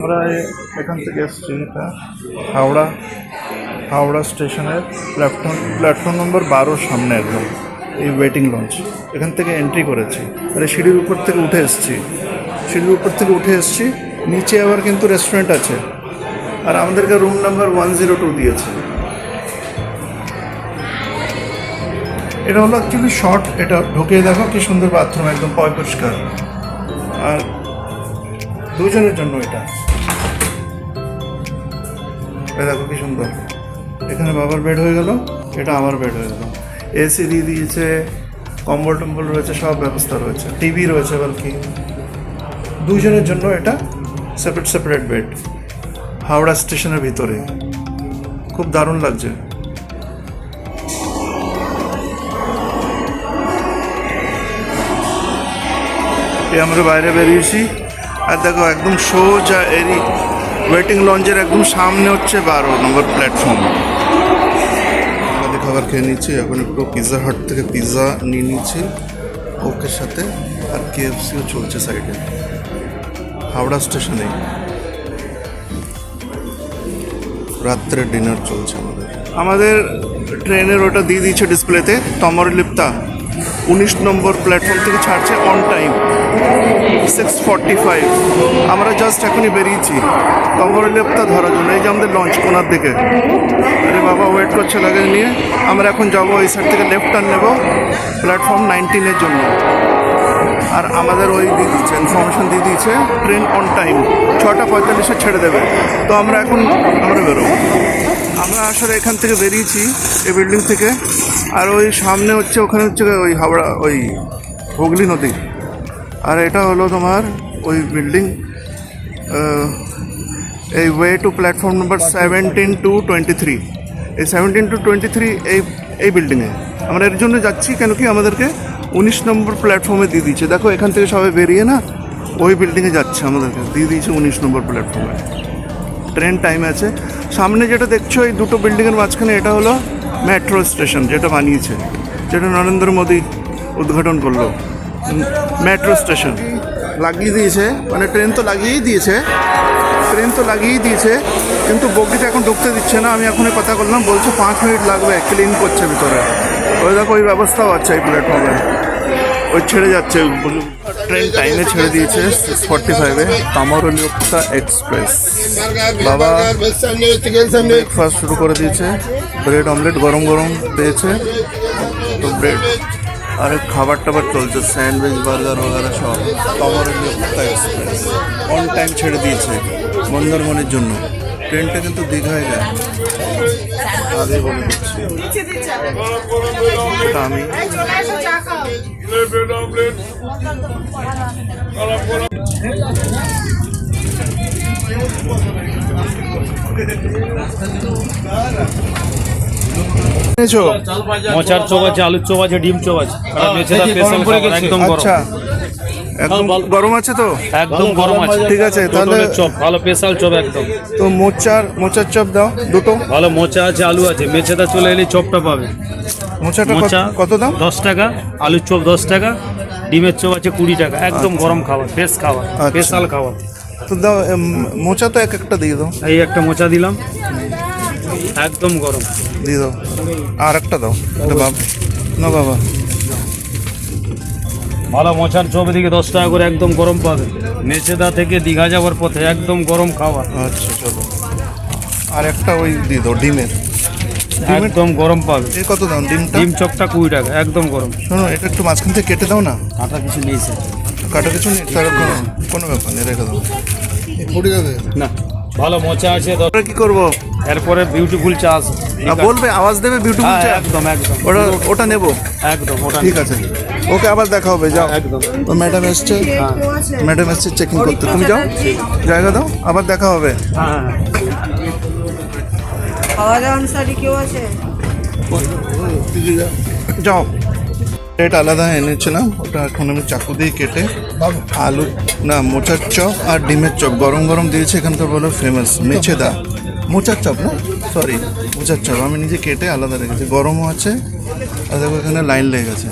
আমরা এখান থেকে এসেছি, এটা হাওড়া হাওড়া স্টেশনের প্ল্যাটফর্ম নম্বর 12 সামনে একদম এই ওয়েটিং লঞ্চ। এখান থেকে এন্ট্রি করেছি, আর সিঁড়ির উপর থেকে উঠে এসেছি। নিচে আবার কিন্তু রেস্টুরেন্ট আছে, আর আমাদেরকে রুম নাম্বার 102 দিয়েছে। এটা হলো অ্যাকচুয়ালি শর্ট, এটা ঢুকে দেখো কি সুন্দর বাথরুম, একদম পরিষ্কার, আর দুজনের জন্য এটা দেখো কি সুন্দর। এখানে বাবার বেড হয়ে গেল, এটা আমার বেড হয়ে গেল। এসি দিয়ে দিয়েছে, কম্বল টম্বল রয়েছে, সব ব্যবস্থা রয়েছে, টিভি রয়েছে, বলকি দুজনের জন্য এটা সেপারেট বেড হাওড়া স্টেশনের ভিতরে। খুব দারুণ লাগছে। আমরা বাইরে বেরিয়েছি, আর দেখো একদম সোজা ওয়েটিং লঞ্চের একদম সামনে হচ্ছে 12 নম্বর প্ল্যাটফর্ম। আমাদের খাবার খেয়ে নিচ্ছি, এখন একটু পিৎজা হাট থেকে পিৎজা নিয়ে নিচ্ছি কোকের সাথে, আর KFCও চলছে সাইডে হাওড়া স্টেশনে। রাত্রে ডিনার চলছে আমাদের ট্রেনের ওটা দিয়ে দিয়েছে ডিসপ্লেতে, তমরলিপ্তা 19 নম্বর প্ল্যাটফর্ম থেকে ছাড়ছে অন টাইম 6:45। আমরা জাস্ট এখনই বেরিয়েছি তমরলিপ্তা ধরার জন্য। এই যে আমাদের লঞ্চ কোনার দিকে, আরে বাবা ওয়েট করছে লাগে নিয়ে। আমরা এখন যাবো এই সাইড থেকে, লেফট টার্ন নেব প্ল্যাটফর্ম 19-এর জন্য। আর আমাদের ওই দিয়ে দিচ্ছে, ইনফরমেশন দিয়ে দিয়েছে ট্রেন অন টাইম 6:45-এ ছেড়ে দেবে। তো আমরা বেরোবো। আমরা আসলে এখান থেকে বেরিয়েছি এই বিল্ডিং থেকে, আর ওই সামনে হচ্ছে, ওখানে হচ্ছে ওই হাওড়া, ওই হুগলি নদী। আর এটা হলো তোমার ওই বিল্ডিং, এই way to platform number 17 to 23। এই 17 to 23 এই বিল্ডিংয়ে আমরা এর জন্য যাচ্ছি, কেন কি আমাদেরকে 19 নম্বর প্ল্যাটফর্মে দিয়ে দিয়েছে। দেখো এখান থেকে সবাই বেরিয়ে না ওই বিল্ডিংয়ে যাচ্ছে, আমাদেরকে দিয়ে দিয়েছে 19 নম্বর প্ল্যাটফর্মে। ট্রেন টাইম আছে। সামনে যেটা দেখছো এই দুটো বিল্ডিংয়ের মাঝখানে, এটা হলো মেট্রো স্টেশন, যেটা বানিয়েছে, যেটা নরেন্দ্র মোদী উদ্ঘাটন করলো। মেট্রো স্টেশন লাগিয়ে দিয়েছে, মানে ট্রেন তো লাগিয়েই দিয়েছে, কিন্তু বগিতে এখন ঢুকতে দিচ্ছে না। আমি এখনই কথা বললাম, বলছে 5 মিনিট লাগবে, ক্লিন করছে ভিতরে। ওই দেখো ওই ব্যবস্থাও আছে এই প্ল্যাটফর্মে, ওই ছেড়ে যাচ্ছে। ট্রেন টাইমে ছেড়ে দিয়েছে 6:45-এ তমরলিপ্তা এক্সপ্রেস। বাবা ব্রেকফাস্ট শুরু করে দিয়েছে, ব্রেড অমলেট গরম পেয়েছে, তো ব্রেড আর খাবার টাবার চলছে, স্যান্ডউইচ বার্গার বগেরা সব। তমরলিপ্তা এক্সপ্রেস অন টাইম ছেড়ে দিয়েছে মন্দারমণির জন্য। ট্রেনটা কিন্তু দীঘায় যায়, আগে বলে দিচ্ছি। এটা আমি মোচার চপ আছে, আলুর চপ আছে, ডিম চপ আছে, একদম আচ্ছা, একদম গরম আছে তো? একদম গরম আছে, ঠিক আছে তাহলে। চপ ভালো, স্পেশাল চপ একদম। তো মোচার চপ দাও দুটো। ভালো মোচা আছে, আলু আছে। মেছেদা চলে এলে চপটা পাবে। মোচা কত দাম? 10 টাকা, আলুর চপ 10 টাকা, ডিমের চপ আছে 20 টাকা। একদম গরম খাবার, ফ্রেশ খাবার, স্পেশাল খাবার। তো দাও মোচা তো একটা দিয়ে দাও। এই একটা মোচা দিলাম, একদম গরম দিয়ে দাও। আর একটা দাও, না বাবা। ভালো মোচার চপ এদিকে 10 টাকা করে, একদম গরম পাবে। মেছেদা থেকে দীঘা যাওয়ার পথে একদম গরম খাবার। আচ্ছা চলো, আর একটা ওই দিয়ে দাও ডিমের, একদম গরম পাবে। এই কত দাম ডিমটা? ডিম চপটা 20 টাকা, একদম গরম। শোনো, এটা একটু মাঝখান থেকে কেটে দাও না। কাটা কিছু নেই স্যার, কাটা কিছু নেই, তার কোনো ব্যাপার নেই, রেখে দাও, পড়ে যাবে না। ভালো মোচা আছে। ওটা কি করবো এরপরে বিউটিফুল চা আছে, বলবে, আওয়াজ দেবে বিউটিফুল চা। একদম ওটা নেবো, একদম ওটা ঠিক আছে। ওকে, আবার দেখা হবে, যাও। একদম। ও ম্যাডাম এসছে চেকিং করতে, তুমি যাও, জায়গা দাও, আবার দেখা হবে। হ্যাঁ, যাও। প্লেট আলাদা এনেছিলাম, ওটা এখন আমি চাকু দিয়ে কেটে আলু, না মোচার চপ আর ডিমের চপ গরম দিয়েছে। এখানকার বলো ফেমাস মেছেদা মোচার চপ, না সরি মোচার চপ আমি নিজে কেটে আলাদা রেখেছি, গরমও আছে। আর দেখো এখানে লাইন লেগে গেছে,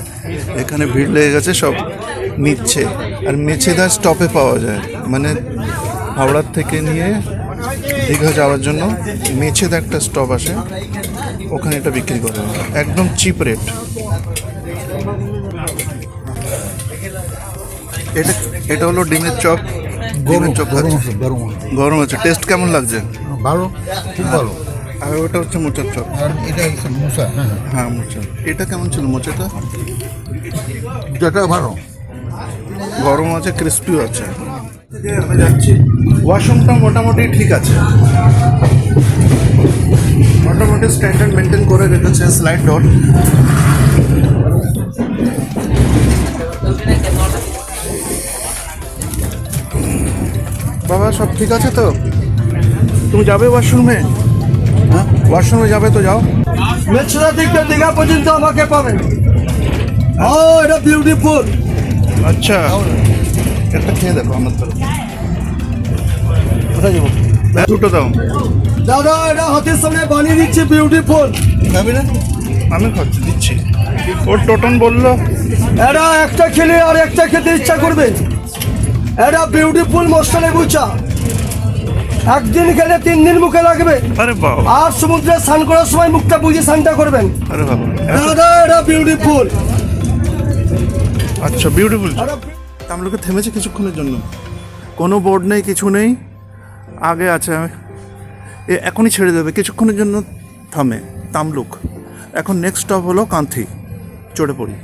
এখানে ভিড় লেগে গেছে, সব নিচ্ছে। আর মেছেদা স্টপে পাওয়া যায়, মানে হাওড়ার থেকে নিয়ে দীঘা যাওয়ার জন্য মেছেদা একটা স্টপ আসে, ওখানে এটা বিক্রি করে একদম চিপ রেট। এটা এটা হলো ডিমের চপ, ডিমের চপ খাচ্ছি। গরম আছে, টেস্ট কেমন লাগছে? ভালো, খুব ভালো। আর ওটা হচ্ছে মোচার চপ। আর এটা মোচা, হ্যাঁ হ্যাঁ মোচা। এটা কেমন ছিল মোচাটা? যেটা ভালো। গরম আছে, ক্রিস্পিও আছে। আমি যাচ্ছি, ওয়াশরুমটা মোটামুটি ঠিক আছে, মোটামুটি স্ট্যান্ডার্ড মেনটেন করে রেখেছে। স্লাইড ডোর, বাবা সব ঠিক আছে তো? তুমি যাবে ওয়াশরুমে? হ্যাঁ ওয়াশরুমে যাবে তো যাও। মেছরা থেকে দীঘা পর্যন্ত আমাকে পাবেন। ও এটা বিউটিফুল। আচ্ছা একটা খেয়ে দেখো আমার তরফ। কোথায় যাবো? দুটো দাও। দাদা এটা হাতের সামনে বানিয়ে দিচ্ছি, বিউটিফুল। খাবি না? আমি খাচ্ছি, দিচ্ছি। ওর টোটন বললো এটা একটা খেলে আর একটা খেতে ইচ্ছা করবে। এটা বিউটিফুল মশলা লেবু চা, একদিন খেলে 3 দিন মুখে লাগবে। আরে বাবা, আর সমুদ্রে স্নান করার সময় মুখটা বুঝে স্নানটা করবেন। আরে বাবা, দাদা এটা বিউটিফুল। আচ্ছা বিউটিফুল। তামলুকে থেমেছে কিছুক্ষণের জন্য, কোনো বোর্ড নেই, কিছু নেই, আগে আছে এখনই ছেড়ে দেবে, কিছুক্ষণের জন্য থামে তামলুক। এখন নেক্সট স্টপ হলো কান্থি, চড়ে পড়ি।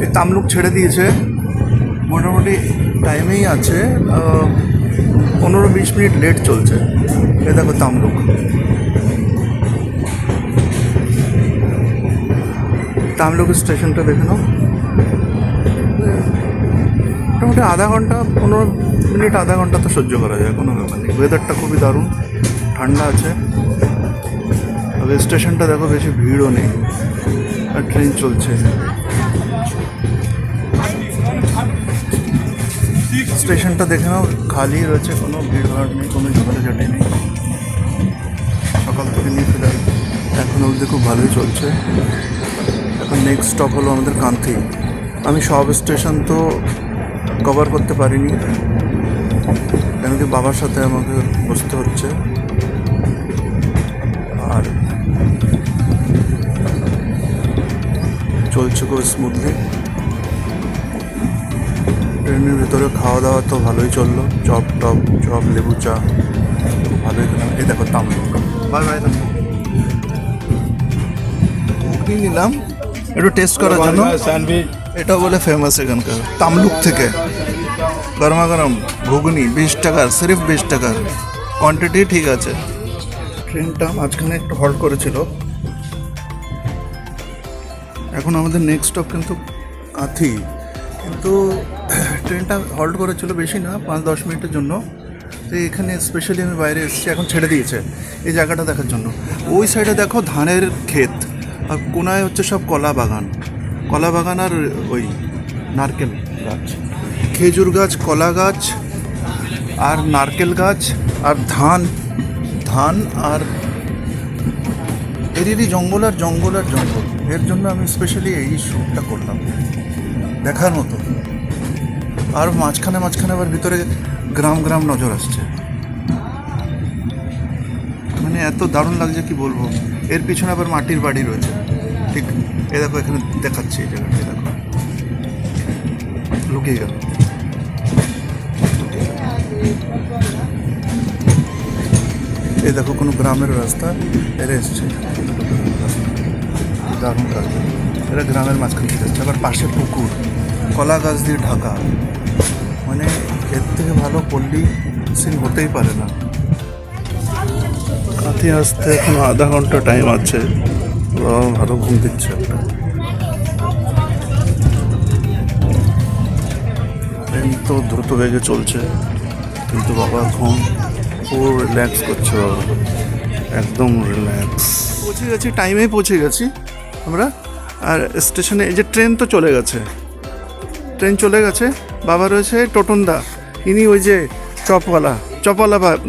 এই তামলুক ছেড়ে দিয়েছে, মোটামুটি টাইমেই আছে, 15-20 মিনিট লেট চলছে। এ দেখো তামলুক, তামলুক স্টেশনটা দেখে নাও। মোটামুটি আধা ঘন্টা, 15 মিনিট, আধা ঘন্টা তো সহ্য করা যায়, কোনো ব্যাপার নেই। ওয়েদারটা খুবই দারুণ, ঠান্ডা আছে। তবে স্টেশনটা দেখো, বেশি ভিড়ও নেই, আর ট্রেন চলছে। স্টেশনটা দেখে নাও, খালি রয়েছে, কোনো ভিড় ভাড় নেই, কোনো ঝগড়াঝাটি নেই। সকাল থেকে নিয়ে ফেলে এখন অবধি খুব ভালোই চলছে। এখন নেক্সট স্টপ হলো আমাদের কান্থি। আমি সব স্টেশন তো কভার করতে পারিনি, কেন কি বাবার সাথে আমাকে বসতে হচ্ছে। আর চলছে খুব স্মুথলি। ট্রেনের ভিতরে খাওয়া দাওয়া তো ভালোই চললো, চপ টপ, চপ লেবু চা ভালোই খেলাম। এই দেখো তামলুক, বাই বাই। ঘুগনি নিলাম একটু টেস্ট করার জন্য, এটা বলে ফেমাস এখানকার তামলুক থেকে। গরমা গরম ঘুগনি 20 টাকার, সিরিফ 20 টাকার, কোয়ান্টিটি ঠিক আছে। ট্রেনটা মাঝখানে একটু হল্ট করেছিল। এখন আমাদের নেক্সট স্টপ কিন্তু কাঁথি, কিন্তু ট্রেনটা হল্ট করেছিল বেশি না, 5-10 মিনিটের জন্য। তো এখানে স্পেশালি আমি বাইরে এসেছি, এখন ছেড়ে দিয়েছে এই জায়গাটা দেখার জন্য। ওই সাইডে দেখো ধানের ক্ষেত, আর কোনায় হচ্ছে সব কলা বাগান, কলা বাগান আর ওই নারকেল গাছ, খেজুর গাছ, কলা গাছ আর নারকেল গাছ আর ধান, ধান আর এরই জঙ্গল আর জঙ্গল আর জঙ্গল। এর জন্য আমি স্পেশালি এই শ্যুটটা করলাম, দেখার মতো। আর মাঝখানে মাঝখানে আবার ভিতরে গ্রাম গ্রাম নজর আসছে, মানে এত দারুণ লাগছে কি বলবো। এর পিছনে আবার মাটির বাড়ি রয়েছে, ঠিক এ দেখো এখানে দেখাচ্ছে এই জায়গাটা, দেখো লুকিয়ে গেল। এই দেখো কোনো গ্রামের রাস্তা, এরা এসছে, দারুণ কাজ। এরা গ্রামের মাঝখান থেকে এসছে, আবার পাশে পুকুর, কলা গাছ দিয়ে ঢাকা, মানে এর থেকে ভালো পল্লী সিন হতেই পারে না। কাঁথি আসতে এখন আধা ঘন্টা টাইম আছে, ভালো ঘুম দিচ্ছে একটা। ট্রেন তো দ্রুত বেগে চলছে, কিন্তু বাবা ঘুম, পুরো রিল্যাক্স করছে বাবা, একদম রিল্যাক্স। পৌঁছে গেছি, টাইমেই পৌঁছে গেছি আমরা। আর স্টেশনে এই যে ট্রেন তো চলে গেছে, ট্রেন চলে গেছে। বাবা রয়েছে টোটনদা, ইনি ওই যে চপওয়ালা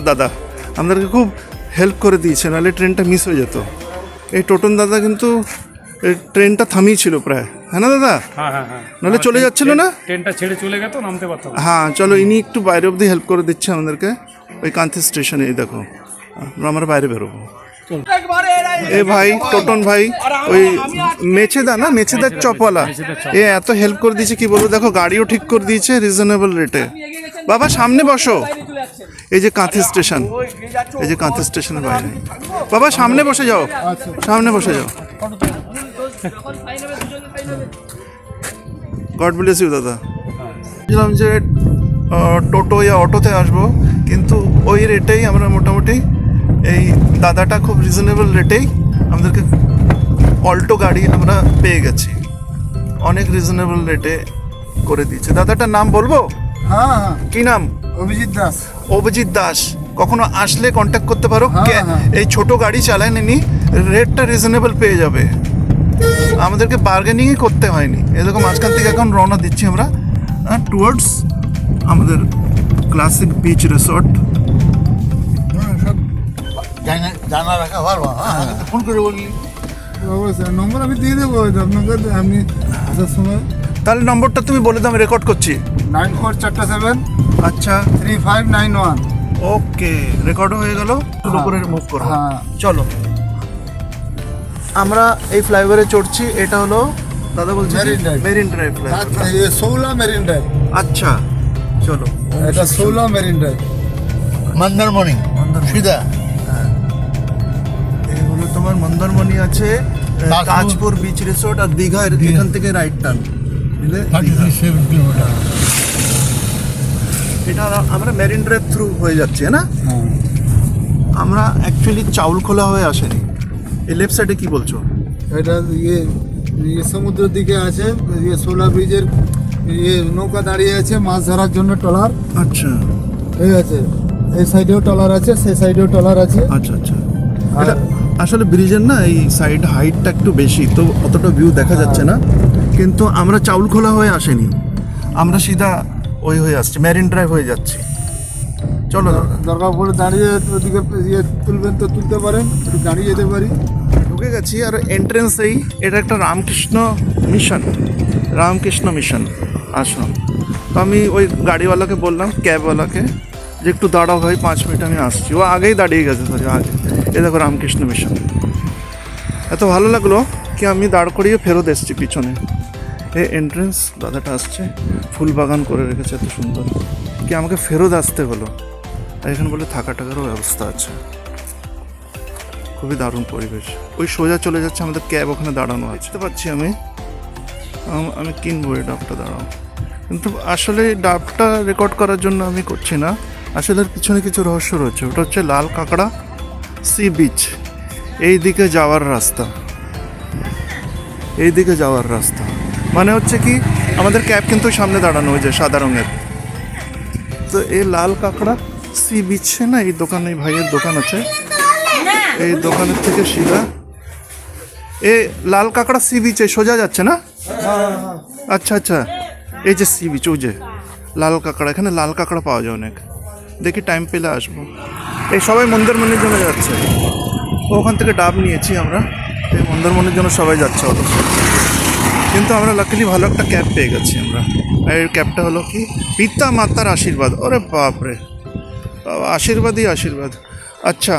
দাদা, আমাদেরকে খুব হেল্প করে দিয়েছে, নাহলে ট্রেনটা মিস হয়ে যেত। এই টোটন দাদা কিন্তু এই ট্রেনটা থামিয়েছিল প্রায়, হ্যাঁ না দাদা? হ্যাঁ হ্যাঁ হ্যাঁ নাহলে চলে যাচ্ছিল না? ট্রেনটা ছেড়ে চলে গেত, নামতে পারতাম না। হ্যাঁ চলো, ইনি একটু বাইরে অবধি হেল্প করে দিচ্ছে আমাদেরকে। ওই কান্তি স্টেশনে, এই দেখো আমরা বাইরে বেরোবো। এ ভাই টোটন ভাই, ওই মেছেদা না, মেছেদার চপওয়ালা, এ এত হেল্প করে দিয়েছে কি বলবো। দেখো গাড়িও ঠিক করে দিয়েছে রিজনেবল রেটে। বাবা সামনে বসো, এই যে কাঁথি স্টেশন, এই যে কাঁথি স্টেশনের বাইরে। বাবা সামনে বসে যাও, সামনে বসে যাও। গড ব্লেস ইউ দাদা। বলছিলাম যে টোটো ইয়া অটোতে আসবো, কিন্তু ওই রেটেই আমরা মোটামুটি, এই দাদাটা খুব রিজনেবল রেটেই আমাদেরকে অল্টো গাড়ি আমরা পেয়ে গেছি, অনেক রিজনেবল রেটে করে দিয়েছে। দাদাটার নাম বলবো? হ্যাঁ হ্যাঁ, কি নাম? অভিজিৎ দাস। অভিজিৎ দাস। কখনো আসলে কন্ট্যাক্ট করতে পারো। হ্যাঁ, হ্যাঁ। এই ছোট গাড়ি চালায় নিনি, রেটটা রিজনেবল পেয়ে যাবে, আমাদেরকে বার্গেনিংই করতে হয়নি। এরকম মাঝখান থেকে এখন রওনা দিচ্ছি আমরা টুয়ার্ডস আমাদের ক্লাসিক বিচ রিসর্ট। সব জানা রাখা ভালো। হ্যাঁ, ফোন করে বললি অবশ্যই, নম্বর আমি দিয়ে দেবো আপনাকে, আপনি আসার সময়। তাহলে নম্বরটা তুমি বলে দাও, আমি রেকর্ড করছি। 9447 আচ্ছা 3591। ওকে, রেকর্ডও হয়ে গেল। শুরু করে মুভ করো। হ্যাঁ। চলো, আমরা এই ফ্লাইওভারে চড়ছি। এটা হলো দাদা বলছি Marine Drive। Marine drive flyover. ये 16 মেরিন ড্রাইভ। আচ্ছা চলো, এটা 16 মেরিন ড্রাইভ, মন্দারমণি সিধা। এই হলো তোমার মন্দারমণি আছে, তাজপুর। তাজপুর বিচ রিসোর্ট, আর দীঘা এখান থেকে রাইট টার্ন বুঝলে। 37 কিলোমিটার। এটা আমরা মেরিন ড্রাইভ থ্রু হয়ে যাচ্ছি না। হ্যাঁ, আমরা অ্যাকচুয়ালি চাউল খোলা হয়ে আসেনি। এই লেফট সাইডে কি বলছো? এটা ইয়ে সমুদ্রের দিকে আছে, ইয়ে 16 ব্রিজের ইয়ে নৌকা দাঁড়িয়ে আছে মাছ ধরার জন্য, ট্রলার। আচ্ছা ঠিক আছে, এই সাইডেও ট্রলার আছে, সেই সাইডেও ট্রলার আছে। আচ্ছা আচ্ছা। এটা আসলে ব্রিজের না এই সাইড হাইটটা একটু বেশি, তো অতটা ভিউ দেখা যাচ্ছে না। কিন্তু আমরা চাউল খোলা হয়ে আসেনি, আমরা সিধা ওই হয়ে আসছি, মেরিন ড্রাইভ হয়ে যাচ্ছি। চলো দাদা, দরকার পড়ে দাঁড়িয়ে ওদিকে ইয়ে তুলবেন তো তুলতে পারেন, একটু দাঁড়িয়ে যেতে পারি। ঢুকে গেছি। আর এন্ট্রেন্সেই এটা একটা রামকৃষ্ণ মিশন, রামকৃষ্ণ মিশন আশ্রম। তো আমি ওই গাড়িওয়ালাকে বললাম, ক্যাবওয়ালাকে, যে একটু দাঁড়াও ভাই 5 মিনিট আমি আসছি। ও আগেই দাঁড়িয়ে গেছে, সরি আগে। এ দেখো রামকৃষ্ণ মিশন। এত ভালো লাগলো কি আমি দাঁড় করিয়ে ফেরত এসেছি পিছনে। এই এন্ট্রেন্স, দাদাটা আসছে, ফুল বাগান করে রেখেছে এত সুন্দর, কি আমাকে ফেরত আসতে হলো। আর এখানে বলে থাকা টাকারও ব্যবস্থা আছে। খুবই দারুণ পরিবেশ। ওই সোজা চলে যাচ্ছে, আমাদের ক্যাব ওখানে দাঁড়ানো আছে। বুঝতে পারছি আমি কিনবো এই ডাবটা, দাঁড়াও। কিন্তু আসলে এই ডাবটা রেকর্ড করার জন্য আমি করছি না, আসলে এর পিছনে কিছু রহস্য রয়েছে। ওটা হচ্ছে লাল কাঁকড়া সি বিচ, এই দিকে যাওয়ার রাস্তা, এই দিকে যাওয়ার রাস্তা। মানে হচ্ছে কি, আমাদের ক্যাব কিন্তু সামনে দাঁড়ানো, ওই যে সাদা রঙের। তো এই লাল কাঁকড়া সি বিচে না, এই দোকানে, এই ভাইয়ের দোকান আছে, এই দোকানের থেকে সিধা এই লাল কাঁকড়া সি বিচে সোজা যাচ্ছে না। আচ্ছা আচ্ছা, এই যে সি বিচ, ওই যে লাল কাঁকড়া, এখানে লাল কাঁকড়া পাওয়া যায় অনেক। দেখি টাইম পেলে আসবো। এই সবাই মন্দিরমণির জন্য যাচ্ছে, ওখান থেকে ডাব নিয়েছি আমরা, এই মন্দিরমণির জন্য সবাই যাচ্ছে অত। কিন্তু আমরা লাকিলি ভালো একটা ক্যাব পেয়ে গেছি আমরা। আর এই ক্যাবটা হলো কি, পিতা মাতার আশীর্বাদ। ওরে বাপরে বাবা, আশীর্বাদই আশীর্বাদ। আচ্ছা,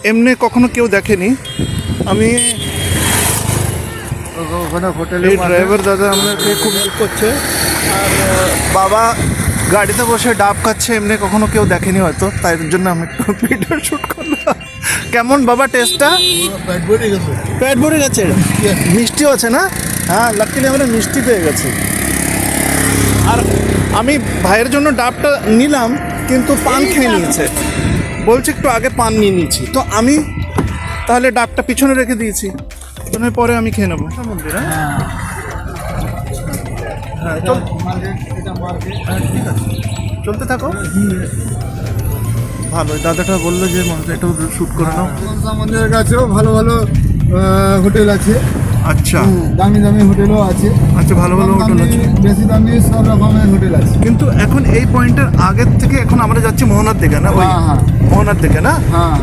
এমনি কখনো কেউ দেখেনি। আমি ওখানে হোটেলে এই ড্রাইভার দাদা আমাদেরকে খুব হেল্প করছে। আর বাবা গাড়িতে বসে ডাব খাচ্ছে, এমনি কখনো কেউ দেখেনি হয়তো, তাই জন্য আমি একটু ভিডিও শ্যুট করলাম। কেমন বাবা টেস্টটা? পেট ভরে গেছে। পেট ভরে গেছে। মিষ্টিও আছে না? হ্যাঁ, লাকিলি আমরা মিষ্টি পেয়ে গেছি। আর আমি ভাইয়ের জন্য ডাবটা নিলাম, কিন্তু পান খেয়ে নিয়েছে, বলছে একটু আগে পান নিয়ে নিয়েছি। তো আমি তাহলে ডাবটা পিছনে রেখে দিয়েছি, পরে আমি খেয়ে নেবো। মন্দির, হ্যাঁ চল, হ্যাঁ ঠিক আছে, চলতে থাকো। ভালো, দাদাটা বললো যে এটাও শ্যুট করে নাও। মনসা মন্দিরের কাছেও ভালো ভালো হোটেল আছে। আচ্ছা দামি দামি হোটেলও আছে। আচ্ছা, ভালো ভালো হোটেল আছে, বেশি দামি সব রকমের হোটেল আছে। কিন্তু এখন এই পয়েন্টের আগের থেকে এখন আমরা যাচ্ছি মোহনার দিকে না? ওই হ্যাঁ, হ্যাঁ। মোহনার দিকে না, হ্যাঁ,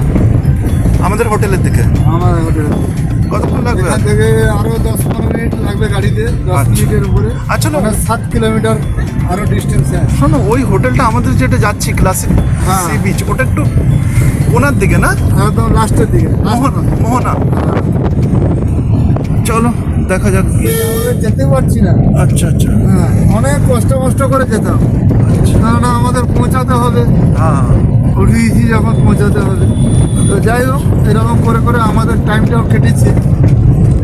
আমাদের হোটেলের দিকে। আমার হোটেল কতক্ষণ লাগবে? এখান থেকে আরো 10-15 মিনিট লাগবে গাড়িতে, 10 আচ্ছা। মিনিটের উপরে। আচ্ছা, না। মানে 7 কিলোমিটার আরো ডিস্টেন্স আছে। শোনো, ওই হোটেলটা আমাদের যেটা যাচ্ছি ক্লাসিক হ্যাঁ। সি বিচ, ওটা একটু কোনার দিকে না? একদম লাস্টের দিকে। মোহনা, মোহনা। চলো দেখা যাক গিয়ে। আমরা যেতে পারছি না। আচ্ছা আচ্ছা। হ্যাঁ, অনেক কষ্ট করে যেতাম, কেননা আমাদের পৌঁছাতে হবে, হ্যাঁ উঠিয়েছি যখন পৌঁছাতে হবে। তো যাই হোক, এরকম করে করে আমাদের টাইমটাও কেটেছে,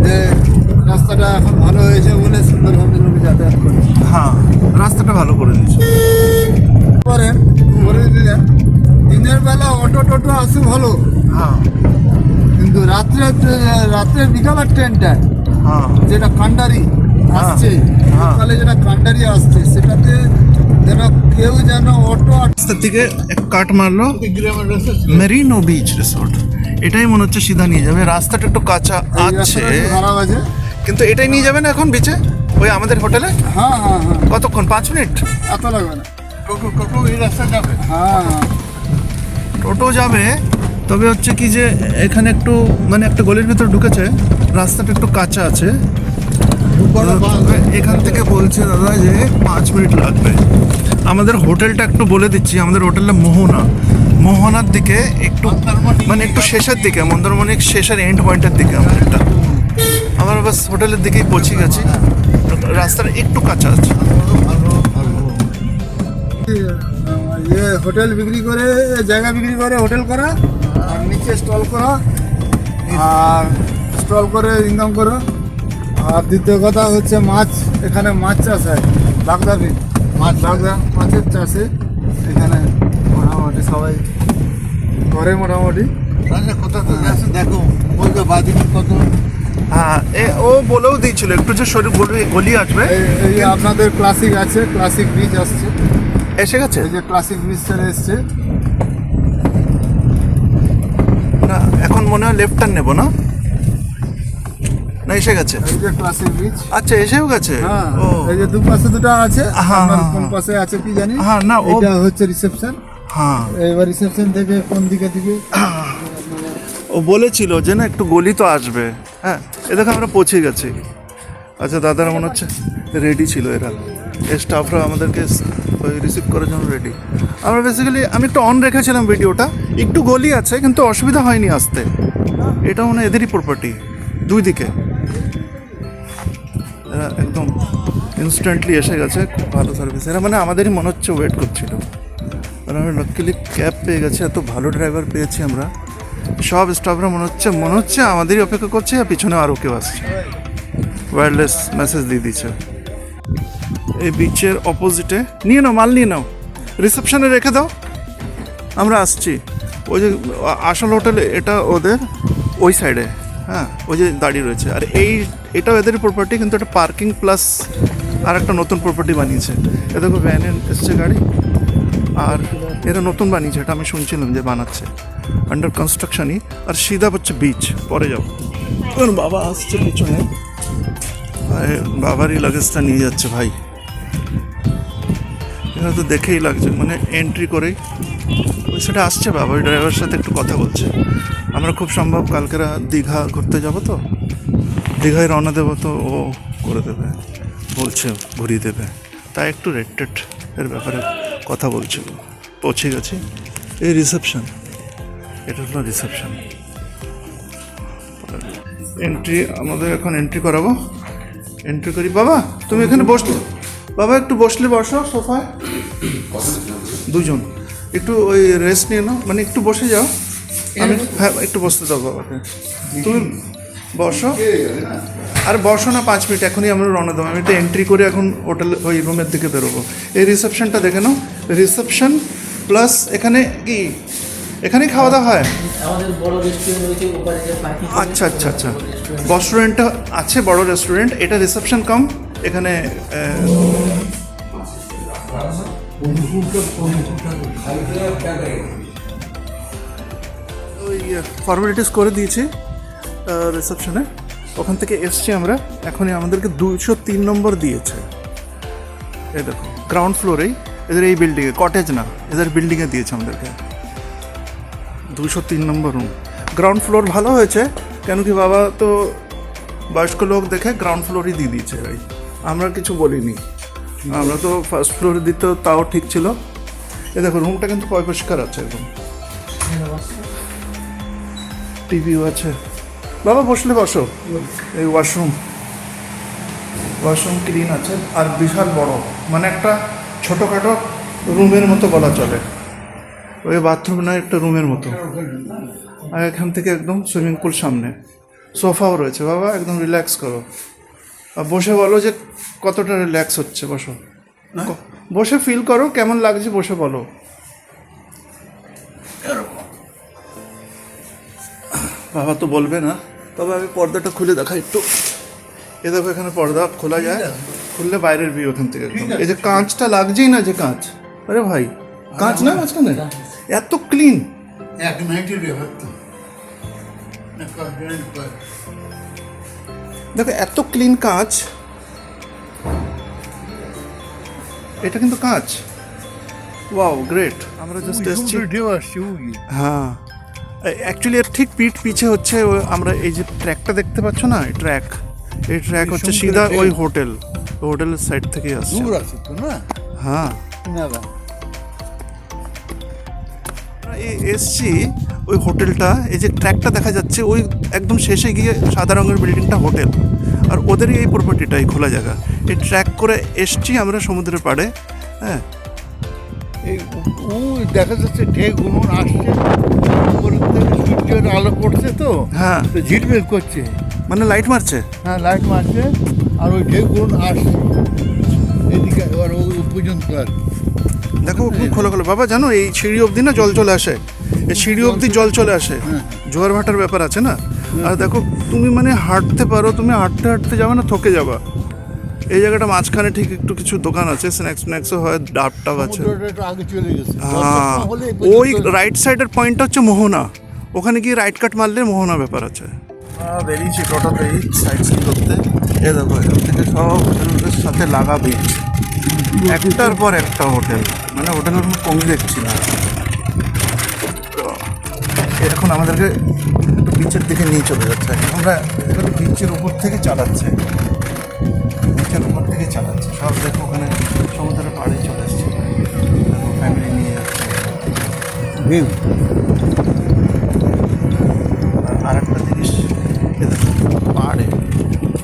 যে রাস্তাটা এখন ভালো হয়েছে বলে সুন্দরভাবে লোক যাতায়াত করে। হ্যাঁ, রাস্তাটা ভালো করে দিয়েছে। করেন করে দিলেন, দিনের বেলা অটো টোটো আসে ভালো, হ্যাঁ কিন্তু রাত্রে বিকালের ট্রেনটা হ্যাঁ যেটা কান্ডারি আসছে, হ্যাঁ। সকালে যেটা কান্ডারি আসছে, সেটাতে যেন কেউ যেন অটো রাস্তার দিকে এক কাট মারলো, মেরিনো বিচ রিসোর্ট। এটাই মনে হচ্ছে সিধা নিয়ে যাবে। রাস্তাটা একটু কাঁচা আছে, খারাপ আছে। কিন্তু এটাই নিয়ে যাবে না এখন বিচে, ওই আমাদের হোটেলে? হ্যাঁ হ্যাঁ হ্যাঁ, কতক্ষণ, 5 মিনিট? এত লাগবে না। টোটো টোটো এই রাস্তা যাবে। হ্যাঁ হ্যাঁ, টোটো যাবে, তবে হচ্ছে কি যে এখানে একটু মানে একটা গলির ভিতর ঢুকেছে, রাস্তাটা একটু কাঁচা আছে। এখান থেকে বলছে দাদা যে 5 মিনিট লাগবে। আমাদের হোটেলটা একটু বলে দিচ্ছি, আমাদের হোটেলটা মোহনার দিকে, একটু মানে একটু শেষের দিকে, মন্দারমণির শেষের এন্ড পয়েন্টের দিকে আমাদেরটা। আমরা বাস হোটেলের দিকেই পৌঁছে গেছি। রাস্তাটা একটু কাঁচা আছে। ইয়ে হোটেল বিক্রি করে, জায়গা বিক্রি করে হোটেল করা, আর নিচে স্টল করা, আর স্টল করে ইনকাম করো। আর দ্বিতীয় কথা হচ্ছে মাছ, এখানে মাছ চাষ হয়, বাগদা বিল বাগদা মাছের চাষে এখানে মোটামুটি সবাই করে মোটামুটি। কোথা থেকে আসে দেখো, বলতে বাদিনী কত। হ্যাঁ, ও বলেও দিয়েছিল একটু যে শরীর গলি আসবে। এই যে আপনাদের ক্লাসিক আছে, ক্লাসিক ব্রিজ আসছে, এসে গেছে এই যে ক্লাসিক ব্রিজ চলে এসছে। না, এখন মনে হয় লেফট টার্ন নেবো না? না, এসে গেছে। এই যে ক্লাসিক ব্রিজ, আচ্ছা, এসেও গেছে। হ্যাঁ, ও এই যে দুপাশে দুটো আছে, হ্যাঁ, আপনার হ্যাঁ, কোন হ্যাঁ। পাশে আছে কি জানি। হ্যাঁ, না, ও- এটা হচ্ছে রিসেপশন। হ্যাঁ, এবার রিসেপশন থেকে কোন দিকে দিকে ও বলেছিল যে না একটু গলি তো আসবে। হ্যাঁ, এ দেখো আমরা পৌঁছে গেছি। আচ্ছা, দাদারা মনে হচ্ছে রেডি ছিল, এরা স্টাফরা আমাদেরকে ওই রিসিভ করার জন্য রেডি। আমরা বেসিক্যালি আমি একটু অন রেখেছিলাম ভিডিওটা, একটু গলি আছে কিন্তু অসুবিধা হয়নি আসতে। এটা মনে হয় এদেরই প্রপার্টি, দুই দিকে। এরা একদম ইনস্ট্যান্টলি এসে গেছে, খুব ভালো সার্ভিস। এরা মানে আমাদেরই মনে হচ্ছে ওয়েট করছিল। আর আমি লাকিলি ক্যাব পেয়ে গেছি, এত ভালো ড্রাইভার পেয়েছি আমরা। সব স্টাফরা মনে হচ্ছে আমাদেরই অপেক্ষা করছে, আর পিছনে আরও কেউ আসছে। ওয়্যারলেস মেসেজ দিয়ে দিচ্ছে। এই বিচের অপোজিটে নিয়ে নাও, মাল নিয়ে নাও, রিসেপশনে রেখে দাও, আমরা আসছি। ওই যে আসল হোটেল, এটা ওদের ওই সাইডে। হ্যাঁ, ওই যে দাঁড়িয়ে রয়েছে। আর এটাও এদের প্রপার্টি, কিন্তু এটা পার্কিং প্লাস আর একটা নতুন প্রপার্টি বানিয়েছে। এ দেখো ভ্যানে এসছে গাড়ি, আর এরা নতুন বানিয়েছে, এটা আমি শুনছিলাম যে বানাচ্ছে, আন্ডার কনস্ট্রাকশনই। আর সিধা হচ্ছে বিচ, পরে যাবো। বাবা আসছে পিছনে, বাবারই লাগেজটা নিয়ে যাচ্ছে ভাই। এখানে তো দেখেই লাগছে, মানে এন্ট্রি করেই ওই সেটা আসছে বাবা, ওই ড্রাইভারের সাথে একটু কথা বলছে। আমরা খুব সম্ভব কালকেরা দীঘা ঘুরতে যাব, তো দীঘায় রওনা দেবো, তো ও করে দেবে বলছে, ঘুরিয়ে দেবে। তাই একটু রেট এর ব্যাপারে কথা বলছিল। পৌঁছে গেছি, এই রিসেপশন, এটা হলো রিসেপশন। এন্ট্রি আমাদের এখন এন্ট্রি করাবো। এন্ট্রি করি। বাবা তুমি এখানে বসলে, বাবা একটু বসলে বসো সোফায়। দুজন একটু ওই রেস্ট নিয়ে নাও, মানে একটু বসে যাও। আমি হ্যাঁ, একটু বসতে দাও বাবাকে। তুমি বসো, আর বসো না 5 মিনিট, এখনই আমরা রওনা দেবো। আমি একটা এন্ট্রি করে এখন হোটেল ওই রুমের দিকে বেরোবো। এই রিসেপশনটা দেখে নাও, রিসেপশন প্লাস এখানে কি, এখানেই খাওয়া দাওয়া হয়? আমাদের বড় রেস্টুরেন্ট রয়েছে ওপারে যে পার্কিং। আচ্ছা আচ্ছা আচ্ছা, রেস্টুরেন্টটা আছে, বড় রেস্টুরেন্ট। এটা রিসেপশন কাম, এখানে ওই ফর্মালিটিস করে দিয়েছি রিসেপশনে। ওখান থেকে এসছি আমরা, এখনই আমাদেরকে 203 নম্বর দিয়েছে। এই দেখো, গ্রাউন্ড ফ্লোরেই এদের এই বিল্ডিংয়ে, কটেজ না, এদের বিল্ডিংয়ে দিয়েছে আমাদেরকে 203 নম্বর রুম। গ্রাউন্ড ফ্লোর ভালো হয়েছে, কেন কি বাবা তো বয়স্ক লোক দেখে গ্রাউন্ড ফ্লোরই দিয়ে দিয়েছে ভাই, আমরা কিছু বলিনি। আমরা তো ফার্স্ট ফ্লোরে দিতে তাও ঠিক ছিল। এ দেখো রুমটা কিন্তু পরিষ্কার আছে একদম, টিভিও আছে। বাবা বসলে বসো। এই ওয়াশরুম ক্লিন আছে আর বিশাল বড়, মানে একটা ছোটোখাটো রুমের মতো বলা চলে। ওই বাথরুম না, একটা রুমের মতো। আর এখান থেকে একদম সুইমিং পুল সামনে, সোফাও রয়েছে। বাবা একদম রিল্যাক্স করো আর বসে বলো যে কতটা রিল্যাক্স হচ্ছে। বসো, বসে ফিল করো কেমন লাগছে, বসে বলো। বাবা তো বলবে না, তবে আমি পর্দাটা খুলে দেখাই একটু। এ দেখো এখানে পর্দা খোলা যায়, খুললে বাইরের ভিউ এখান থেকে একদম। এই যে কাঁচটা লাগছেই না, যে কাঁচ, আরে ভাই কাঁচ না মাঝখানে, এত ক্লিন। দেখো এত ক্লিন কাঁচ, এটা কিন্তু কাঁচ। Wow great. আমরা জাস্ট এসেছি। হ্যাঁ অ্যাকচুয়ালি এর ঠিক পিছে হচ্ছে আমরা এই যে ট্র্যাকটা দেখতে পাচ্ছ না, এই ট্র্যাক হচ্ছে সিধা ওই হোটেলের সাইড থেকে আসছে। হ্যাঁ এসছি ওই হোটেলটা, এই যে ট্র্যাকটা দেখা যাচ্ছে ওই একদম শেষে গিয়ে সাদা রঙের বিল্ডিংটা হোটেল, আর ওদেরই এই প্রপার্টিটা, এই খোলা জায়গা। এই ট্র্যাক করে এসছি আমরা সমুদ্রের পাড়ে। হ্যাঁ এই ও দেখা যাচ্ছে ঢেউগুলো আসছে, উপর থেকে সূর্যের আলো পড়ছে তো, হ্যাঁ তো ঝিলমিল করছে, মানে লাইট মারছে। হ্যাঁ লাইট মারছে, আর ওই ঢেউগুলো আসছে এদিকে, আর ওই পর্যন্ত আর দেখো খুব খোলা খোলা। বাবা জানো এই সিঁড়ি অবধি না জল চলে আসে, এই সিঁড়ি অবধি জল চলে আসে, জোয়ার ভাটার ব্যাপার আছে না। আর দেখো তুমি মানে হাঁটতে পারো, তুমি হাঁটতে হাঁটতে যাবে না, থকে যাবা। এই জায়গাটা মাঝখানে ঠিক একটু কিছু দোকান আছে, স্ন্যাক্সও হয়, ডাব টাব আছে। সমুদ্রটা আগে চলে গেছে। হ্যাঁ ওই রাইট সাইডের পয়েন্টটা হচ্ছে মোহনা, ওখানে গিয়ে রাইট কাট মারলে মোহনা ব্যাপার আছে। বেরিয়েছি টোটোতে এই সাইড সিন করতে। এ দেখো এখান থেকে সব হোটেলের সাথে লাগা বিচ, একটার পর একটা হোটেল, মানে হোটেলের কোনো কমই দেখছি না। তো এখন আমাদেরকে একটু বিচের দিকে নিয়ে চলে যাচ্ছে। আমরা এবার বিচের উপর থেকে চালাচ্ছে, বিচের উপর থেকে চালাচ্ছে সব। দেখো ওখানে সমুদ্রের পাড়ে চলে এসছে, ফ্যামিলি নিয়ে যাচ্ছে। ভিউ আর একটা জিনিস,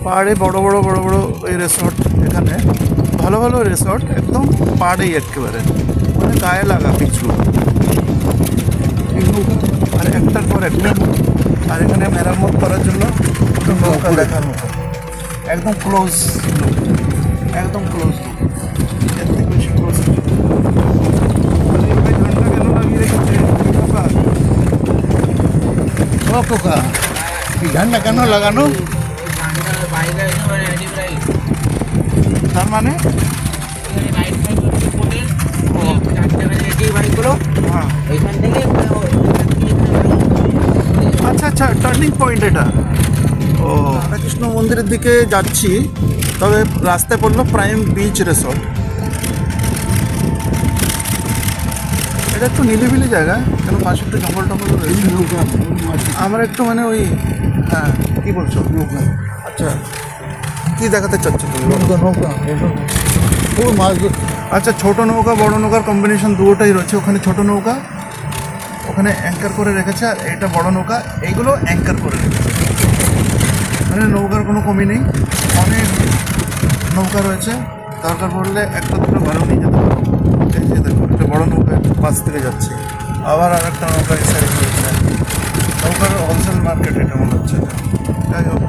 পাহাড়ে বড় বড় ওই রিসর্ট, এখানে ভালো ভালো রিসর্ট একদম পাহাড়েই একেবারে, মানে গায়ে লাগা কিছু, আর একটার পর একটা। আর এখানে মেরামত করার জন্য একটু নৌকা দেখার মতো, একদম ক্লোজ, একদম ক্লোজ, এর থেকে বেশি ক্লোজ। ঠান্ডা কেন লাগিয়ে রেখেছে নৌকা? ও পোকা, এই ঝান্ডা কেন লাগানো? তার মানে হ্যাঁ আচ্ছা আচ্ছা, টার্নিং পয়েন্ট এটা। ও রাধাকৃষ্ণ মন্দিরের দিকে যাচ্ছি, তবে রাস্তায় পড়লো প্রাইম বিচ রিসর্ট। এটা একটু নিলিবিলি জায়গা, কেন পাশে একটু জঙ্গল টঙ্গল রয়েছে। আমরা একটু মানে ওই, হ্যাঁ কী বলছো? আচ্ছা কী দেখাতে চাচ্ছ তুমি? নৌকা ও মাছ ধরছে। আচ্ছা ছোটো নৌকা বড় নৌকার কম্বিনেশন দুটোটাই রয়েছে। ওখানে ছোটো নৌকা ওখানে অ্যাঙ্কার করে রেখেছে, আর এটা বড় নৌকা, এইগুলো অ্যাঙ্কার করে রেখেছে। মানে নৌকার কোনো কমি নেই, অনেক নৌকা রয়েছে। দরকার পড়লে একটা দুটো ভালো নিয়ে যেতে পারো। এই যে দেখো একটা বড় নৌকা পাশ থেকে যাচ্ছে, আবার আর একটা নৌকা এই সাইড রয়েছে। নৌকার হোলসেল মার্কেট এটা মনে হচ্ছে। যাই হোক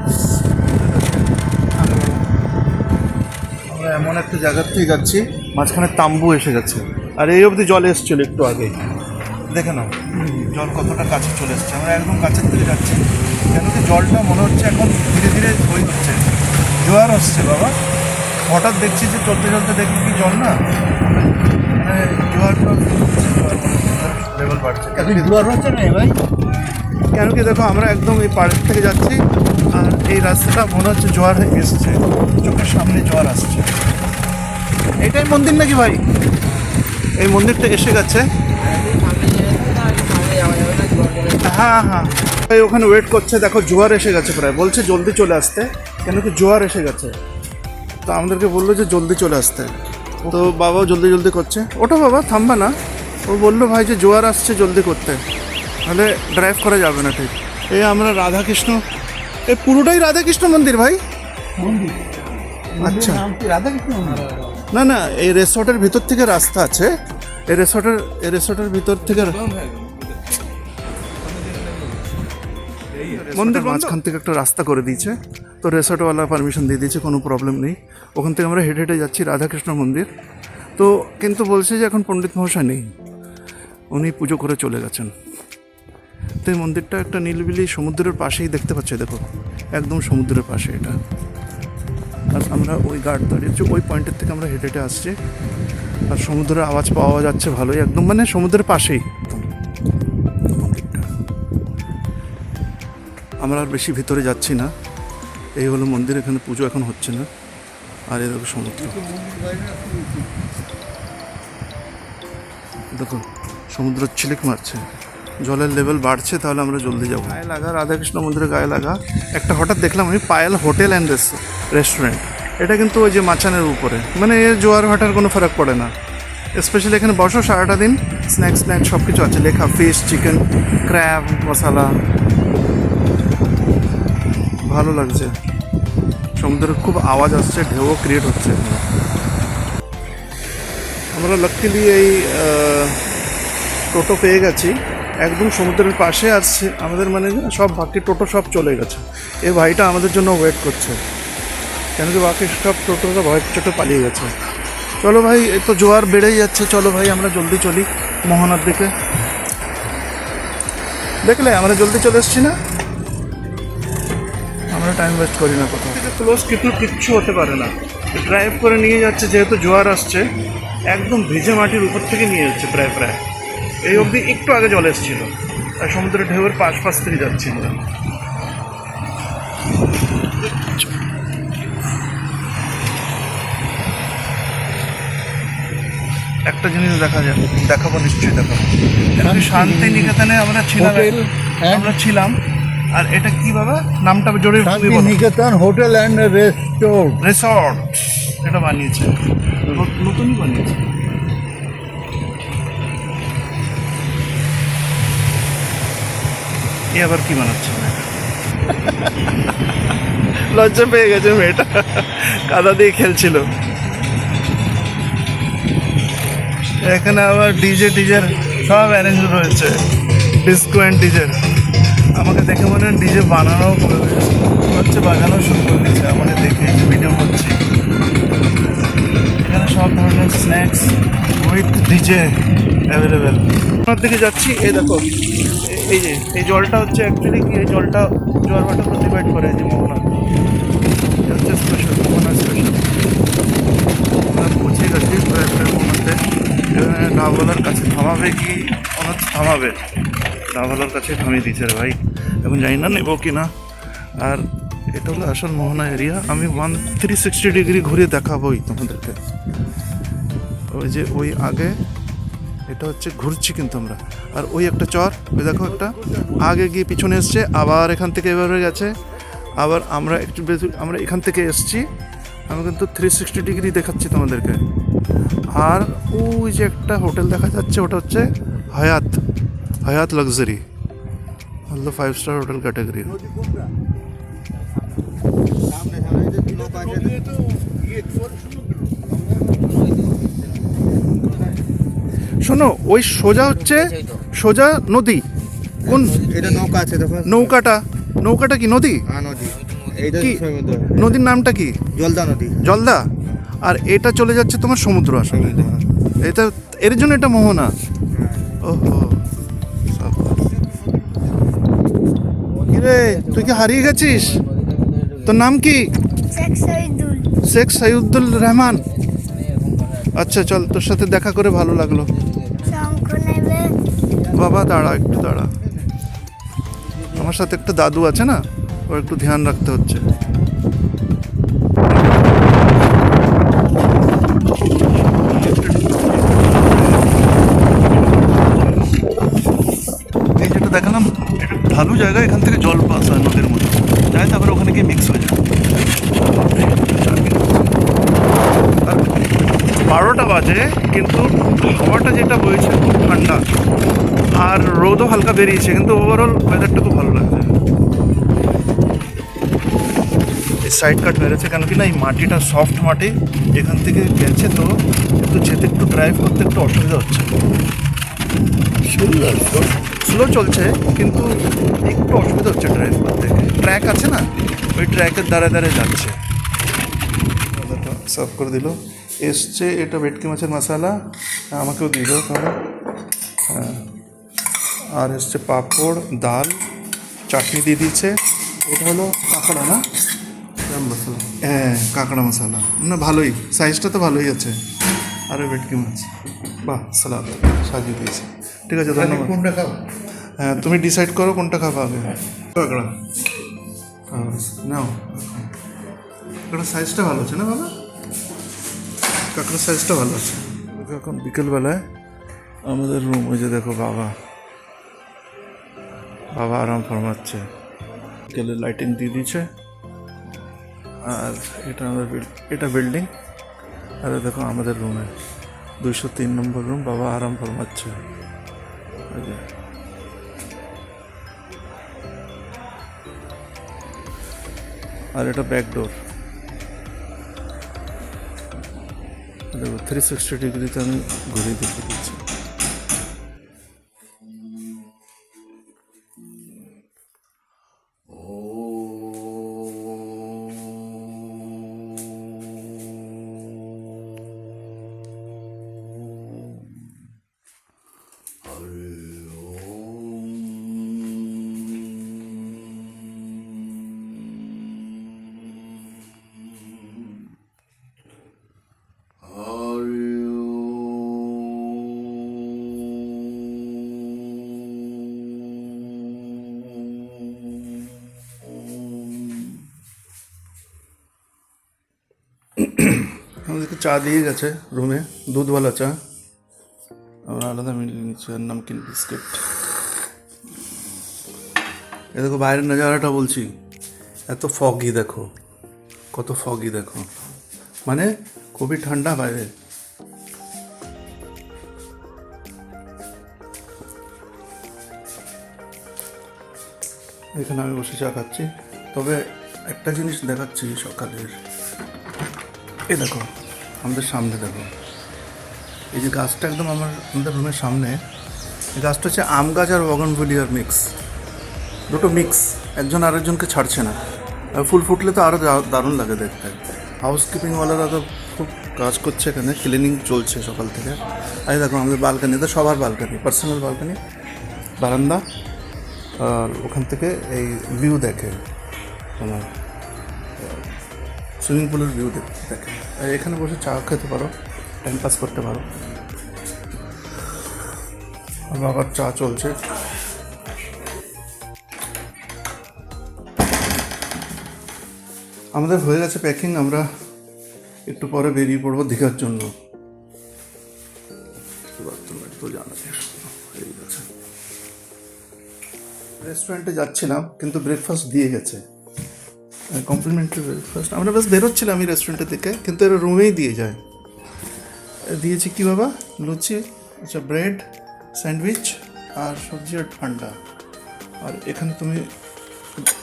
আমরা এমন একটা জায়গার থেকে যাচ্ছি, মাঝখানে তাম্বু এসে গেছে, আর এই অবধি জল এসেছিল একটু আগে। দেখে নাও জল কতটা কাছে চলে এসছে। আমরা একদম কাছের থেকে যাচ্ছি, কেন কি জলটা মনে হচ্ছে এখন ধীরে ধীরে ওই হচ্ছে, জোয়ার আসছে। বাবা হঠাৎ দেখছি যে চলতে চলতে দেখি কি জল না, মানে জোয়ারটা লেভেল বাড়ছে। জোয়ার হচ্ছে না ভাই? কেন কি দেখো আমরা একদম এই পাড়ের থেকে যাচ্ছি, আর এই রাস্তাটা মনে হচ্ছে জোয়ার এসছে, চোখের সামনে জোয়ার আসছে। এটাই মন্দির নাকি ভাই? এই মন্দিরটা এসে গেছে। হ্যাঁ হ্যাঁ এই ওখানে ওয়েট করছে, দেখো জোয়ার এসে গেছে প্রায়, বলছে জলদি চলে আসতে, কেন কি জোয়ার এসে গেছে। তো আমাদেরকে বললো যে জলদি চলে আসতে, তো বাবাও জলদি জলদি করছে। ওটা বাবা থামবা না, ও বললো ভাই যে জোয়ার আসছে জলদি করতে, তাহলে ড্রাইভ করা যাবে না। ঠিক এই আমরা রাধাকৃষ্ণ, এই পুরোটাই রাধাকৃষ্ণ মন্দির ভাই। আচ্ছা না না, এই রিসর্টের ভিতর থেকে রাস্তা আছে, এই রিসর্টের ভিতর থেকে মন্দির মাঝখান থেকে একটা রাস্তা করে দিয়েছে, তো রিসর্টওয়ালা পারমিশন দিয়ে দিয়েছে, কোনো প্রবলেম নেই। ওখান থেকে আমরা হেঁটে হেঁটে যাচ্ছি রাধাকৃষ্ণ মন্দির। তো কিন্তু বলছে যে এখন পণ্ডিত মহাশয় নেই, উনি পুজো করে চলে গেছেন। তো এই মন্দিরটা একটা নীলবিলি সমুদ্রের পাশেই দেখতে পাচ্ছি, দেখো একদম সমুদ্রের পাশে এটা। আর আমরা ওই গার্ড দাঁড়িয়েছি, ওই পয়েন্টের থেকে আমরা হেঁটে হেঁটে আসছি, আর সমুদ্রের আওয়াজ পাওয়া যাচ্ছে ভালোই, একদম মানে সমুদ্রের পাশেই মন্দিরটা। আমরা আর বেশি ভিতরে যাচ্ছি না, এই হলো মন্দির, এখানে পুজো এখন হচ্ছে না। আর এই দেখো সমুদ্র, দেখো সমুদ্র ছিলিক মারছে, জলের লেভেল বাড়ছে, তাহলে আমরা জলদি যাবো। গায়ে লাগা রাধাকৃষ্ণ মন্দিরের গায়ে লাগা একটা হঠাৎ দেখলাম আমি, পায়েল হোটেল অ্যান্ড রেস্টুরেন্ট। এটা কিন্তু ওই যে মাচানের উপরে, মানে এর জোয়ার ভাটার কোনো ফারাক পড়ে না। স্পেশালি এখানে বসো সারাটা দিন, স্ন্যাক্স সব কিছু আছে লেখা, ফিশ, চিকেন, ক্র্যাব, মশালা, ভালো লাগছে। সমুদ্রের খুব আওয়াজ আসছে, ঢেউও ক্রিয়েট হচ্ছে। আমরা লাকিলি এই টোটো পেয়ে গেছি একদম সমুদ্রের পাশে আসছে আমাদের, মানে সব বাকি টোটো সব চলে গেছে। এই ভাইটা আমাদের জন্য ওয়েট করছে, কেন কি বাকি সব টোটোটা ভয় চোটে পালিয়ে গেছে। চলো ভাই, এই তো জোয়ার বেড়েই যাচ্ছে, চলো ভাই আমরা জলদি চলি মোহনার দিকে। দেখলে আমরা জলদি চলে এসছি না, আমরা টাইম ওয়েস্ট করি না কোথাও। ক্লোজ কিন্তু কিচ্ছু হতে পারে না, ড্রাইভ করে নিয়ে যাচ্ছে, যেহেতু জোয়ার আসছে একদম ভিজে মাটির উপর থেকে নিয়ে যাচ্ছে প্রায় এই অবধি, একটু আগে জল এসেছিল, আর সমুদ্রের ঢেউয়ের পাশ থেকে যাচ্ছি আমরা। একটা জিনিস দেখাবো নিশ্চয়ই দেখাবো। শান্তি নিকেতনে আমরা ছিলাম, আর এটা কি বাবা নামটা জোরে নিকেতন হোটেল অ্যান্ড রিসর্ট, এটা বানিয়েছে, নতুনই বানিয়েছে। এ আবার কি বানাচ্ছে, লজ্জা পেয়ে গেছে মেয়েটা, কাদা দিয়ে খেলছিল। এখানে আবার ডিজের সব অ্যারেঞ্জ রয়েছে, ডিস্কো অ্যান্ড ডিজের। আমাকে দেখে মনে হয় ডিজে বানানোও করে হচ্ছে, বাজানো শুরু করে দিচ্ছে আমাকে দেখে, ভিডিও করছি। এখানে সব ধরনের স্ন্যাক্স উইথ ডিজে অ্যাভেলেবেল। আপনার দিকে যাচ্ছি, এই দেখো এই যে এই জলটা হচ্ছে অ্যাকচুয়ালি কি, এই জলটা জোয়ার ভাটা প্রতিবাদ করে, যে মোহনা হচ্ছে স্পেশাল, মোহনা স্পেশাল। আমরা পৌঁছে গেছি মোহনাতে, ডাবলার কাছে থামাবে কি থামাবে, ডাবলার কাছে থামিয়ে দিচ্ছে রে ভাই, এখন জানি না নেবো কি না। আর এটা হলো আসল মোহনা এরিয়া, আমি 360 ডিগ্রি ঘুরে দেখাবোই তোমাদেরকে। ওই যে ওই আগে এটা হচ্ছে ঘুরছি কিন্তু আমরা, আর ওই একটা চর, ওই দেখো একটা আগে গিয়ে পিছনে এসছে, আবার এখান থেকে এভাবে গেছে, আবার আমরা একটু আমরা এখান থেকে এসছি, আমি কিন্তু 360 ডিগ্রি দেখাচ্ছি তোমাদেরকে। আর ওই যে একটা হোটেল দেখা যাচ্ছে, ওটা হচ্ছে হায়াত লাক্সারি, হলো 5 স্টার হোটেল ক্যাটাগরি। শোনো, ওই সোজা নদী, কোন এটা নৌকা আছে দেখো, নৌকাটা কি নদী? নদী, এইটা কি সমুদ্র, নদীর নামটা কি? জলদা নদী, জলদা। আর এটা চলে যাচ্ছে তোমার সমুদ্র আসলে, এটা এর জন্য এটা মোহনা। ওহো, কিরে তুই কি হারিয়ে গেছিস? তোর নাম কি? শেখ সাইদুল রহমান। আচ্ছা চল, তোর সাথে দেখা করে ভালো লাগলো। বাবা দাঁড়া, একটু দাঁড়া, আমার সাথে একটা দাদু আছে না, ওর একটু ধ্যান রাখতে হচ্ছে। এই যেটা দেখালাম, এটা ঢালু জায়গা, এখান থেকে জল পাস হয় নদীর মতো যায়, তারপরে ওখানে গিয়ে মিক্স হয়ে যায়। আর 12টা বাজে কিন্তু হাওয়াটা যেটা বইছে খুব ঠান্ডা, আর রোদও হালকা বেরিয়েছে, কিন্তু ওভারঅল ওয়েদারটা খুব ভালো লাগছে। এই সাইড কাট মেরেছে কেন কি না, এই মাটিটা সফট মাটি, এখান থেকে গেছে তো একটু যেতে, একটু ড্রাইভ করতে একটু অসুবিধা হচ্ছে। স্লো চলছে কিন্তু একটু অসুবিধা হচ্ছে ড্রাইভ করতে। ট্র্যাক আছে না, ওই ট্র্যাকের দ্বারা দ্বারা যাচ্ছে। সার্ভ করে দিল, এসছে এটা ভেটকি মাছের মশলা, আমাকেও দিল তাহলে। হ্যাঁ, আর এসছে পাঁপড়, ডাল, চাটনি দিয়ে দিচ্ছে। এটা হলো কাঁকড়া না, হ্যাঁ কাঁকড়া মশলা, না ভালোই, সাইজটা তো ভালোই আছে। আর ওই ভেটকি মাছ, বাহ সালাদ সাজিয়ে দিয়েছে। ঠিক আছে, ধন্যবাদ। কোনটা খাও? হ্যাঁ তুমি ডিসাইড করো কোনটা খাবো আগে। কাঁকড়া নাও, কাঁকড়ার সাইজটা ভালো আছে না বাবা? কাঁকড়ার সাইজটা ভালো আছে। এখন বিকেলবেলায় আমাদের রুম, ওই যে দেখো বাবা বাবা আরাম ফরমাচ্ছে, বিকেলে লাইটিং দিয়ে দিয়েছে। আর এটা আমাদের এটা বিল্ডিং, আর দেখো আমাদের রুমে 203 নম্বর রুম, বাবা আরাম ফরমাচ্ছে। আর এটা ব্যাক ডোর, দেখো 360 ডিগ্রিতে আমি ঘুরিয়ে দেখে দিচ্ছি। আমাদেরকে চা দিয়ে গেছে রুমে, দুধওয়ালা চা, আমরা আলাদা মিলিয়ে নিচ্ছি, আর নামকিন বিস্কিট। এ দেখো বাইরের নজারাটা বলছি, এত ফগি দেখো, কত ফগি দেখো, মানে খুবই ঠান্ডা বাইরে। এখানে আমি বসে চা খাচ্ছি। তবে একটা জিনিস দেখাচ্ছি সকালের, এ দেখো আমাদের সামনে দেখো, এই যে গাছটা একদম আমাদের রুমের সামনে, এই গাছটা হচ্ছে আম গাছ আর বগনভিলিয়ার মিক্স, দুটো মিক্স, একজন আরেকজনকে ছাড়ছে না। আর ফুল ফুটলে তো আরও দারুণ লাগে দেখতে। হাউসকিপিংওয়ালারা তো খুব কাজ করছে, এখানে ক্লিনিং চলছে সকাল থেকে। আর দেখো আমাদের বালকানি, এটা সবার বালকানি, পার্সোনাল বালকানি, বারান্দা, আর ওখান থেকে এই ভিউ দেখে, তোমার সুইমিং পুলের ভিউ দেখে। আর এখানে বসে চা খেতে পারো, টাইম পাস করতে পারো। আর বাবার চা চলছে। আমাদের হয়ে গেছে প্যাকিং, আমরা একটু পরে বেরিয়ে পড়বো দীঘার জন্য। তো জানা হয়ে গেছে, রেস্টুরেন্টে যাচ্ছিলাম কিন্তু ব্রেকফাস্ট দিয়ে গেছে, কমপ্লিমেন্টারি ব্রেকফাস্ট। আমরা বেশ বেরোচ্ছিলাম আমি রেস্টুরেন্টের দিকে, কিন্তু এরা রুমেই দিয়ে যায়। দিয়েছি কি বাবা, লুচি, আচ্ছা ব্রেড, স্যান্ডউইচ আর সবজি আর ঠান্ডা। আর এখানে তুমি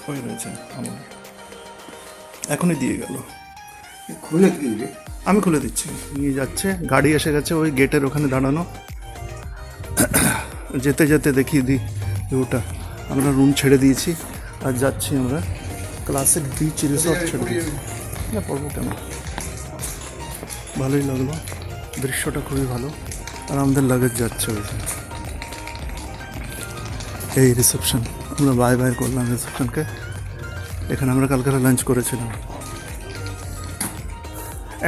ওই রয়েছে আমার, এখনই দিয়ে গেল, খুলে দিলে আমি খুলে দিচ্ছি। নিয়ে যাচ্ছে, গাড়ি এসে গেছে ওই গেটের ওখানে দাঁড়ানো। যেতে যেতে দেখিয়ে দিই ওটা, আমরা রুম ছেড়ে দিয়েছি আর যাচ্ছি আমরা ক্লাসিক বিচ রিসর্ট ছেড়ে দিয়েছি। না পড়বো কেন, ভালোই লাগলো, দৃশ্যটা খুবই ভালো। আর আমাদের লাগেজ যাচ্ছে ওই যে, এই রিসেপশন, আমরা বাই বাই করলাম রিসেপশনকে। এখানে আমরা কালকে লাঞ্চ করেছিলাম,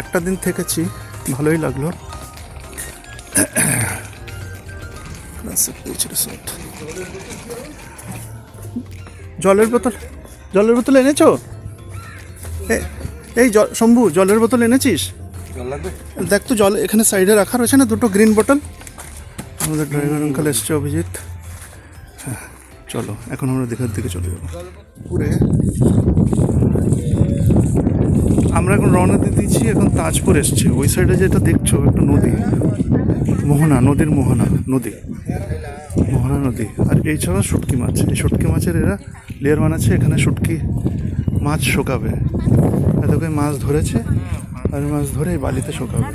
একটা দিন থেকেছি, ভালোই লাগলো। Classic beach resort. জলের বোতল এনেছো? এই শম্ভু, জলের বোতল এনেছিস? দেখ তো, জল এখানে সাইডে রাখা রয়েছে না দুটো গ্রিন বোতল। আমাদের ড্রাইভার আঙ্কেল এসছে, অভিজিৎ। হ্যাঁ, চলো এখন আমরা দীঘার দিকে চলে যাবো। পুরে আমরা এখন রওনা দিয়ে দিচ্ছি, এখন তাজপুর এসছি। ওই সাইডে যেটা দেখছো একটা নদী, মোহনা, নদীর মোহনা নদী, মোহনা নদী। আর এই ছাড়া শুটকি মাছ, এই শুটকি মাছের এরা লেয়ার বানাচ্ছে, এখানে শুটকি মাছ শোকাবে। এতকে মাছ ধরেছে আর মাছ ধরে এই বালিতে শোকাবে।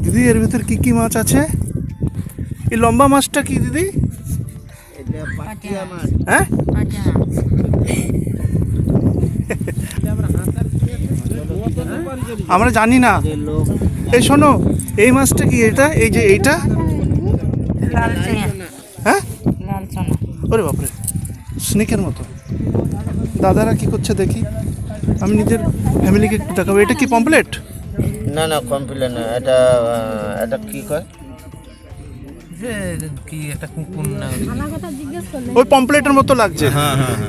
দিদি এর ভিতর কি কি মাছ আছে? এই লম্বা মাছটা কি দিদি? হ্যাঁ, আমরা জানি না। এই শোনো, এই মাছটা কি? এটা এই যে এইটা, হ্যাঁ, ওরে বাপরে, স্নেকের মতো। দাদারা কি করছে দেখি, আমি নিজের ফ্যামিলিকে একটু দেখাবো। এটা কি পমপ্লেট? না না কমপ্লেন না, এটা এটা কি কয় কি একটা কুকুর না ওই পমপ্লেটের মতো লাগছে।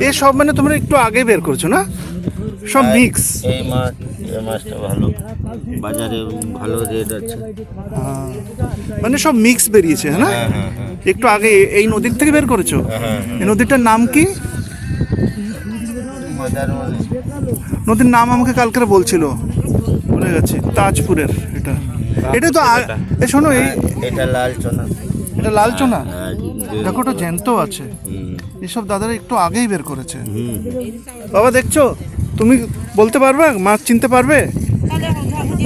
এই সব মানে তোমরা একটু আগে বের করছো না, সব মিক্স। এই মাছটা ভালো, বাজারে ভালো রেট আছে। মানে সব মিক্স বেরিয়েছে, হ্যাঁ না? একটু আগে এই নদীর থেকে বের করেছো। এই নদীটার নাম কি? নদীর নাম আমাকে কালকে বলছিল, ভুলে গেছি। তাজপুরের এটা, এটা তো এই শোনো, এটা লাল চনা, এটা লাল চনা। দেখো ওটা জ্যান্ত আছে। এইসব দাদারা একটু আগেই বের করেছে। বাবা দেখছো, তুমি বলতে পারবে মাছ চিনতে পারবে?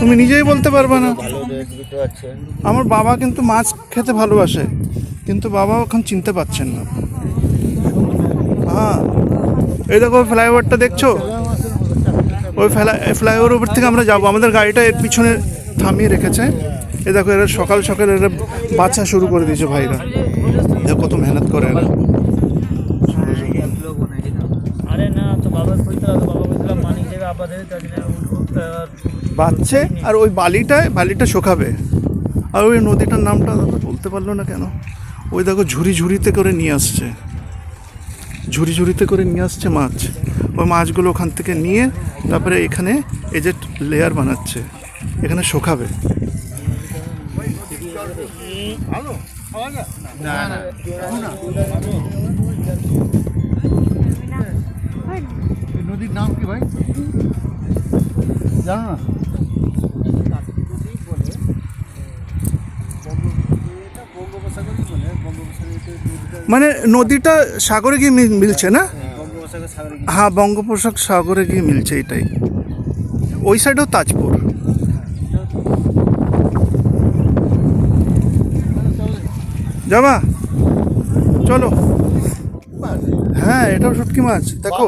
তুমি নিজেই বলতে পারবে না। ভালো রেট দুটো আছে। আমার বাবা কিন্তু মাছ খেতে ভালোবাসে, কিন্তু বাবা এখন চিনতে পারছেন না। হ্যাঁ, এই দেখো ফ্লাইওভারটা দেখছো, ওই ফ্লাইওভার উপর থেকে আমরা যাবো। আমাদের গাড়িটা এর পিছনে থামিয়ে রেখেছে। এ দেখো এরা সকাল সকাল এরা বাচ্চা শুরু করে দিয়েছে ভাইরা। দেখো কত মেহনত করে এরা। আরে না তো বাবা কইতরা, তো বাবা কইতরা পানি দেবে আপাতত বাচ্চে আর ওই বালিটা শোকাবে। আর ওই নদীটার নামটা দাদা বলতে পারলো না কেন। ওই দেখো ঝুড়িতে করে নিয়ে আসছে, ঝুড়িতে করে নিয়ে আসছে মাছ। ওই মাছগুলো ওখান থেকে নিয়ে তারপরে এখানে এই যে লেয়ার বানাচ্ছে, এখানে শোকাবে। নদীর নাম কি ভাই জানো না? মানে নদীটা সাগরে গিয়ে মিলছে না? হ্যাঁ, বঙ্গোপসাগর সাগরে গিয়ে মিলছে, এটাই। ওই সাইডেও তাজপুর। যাবা, চলো। হ্যাঁ, এটাও শুটকি মাছ দেখো।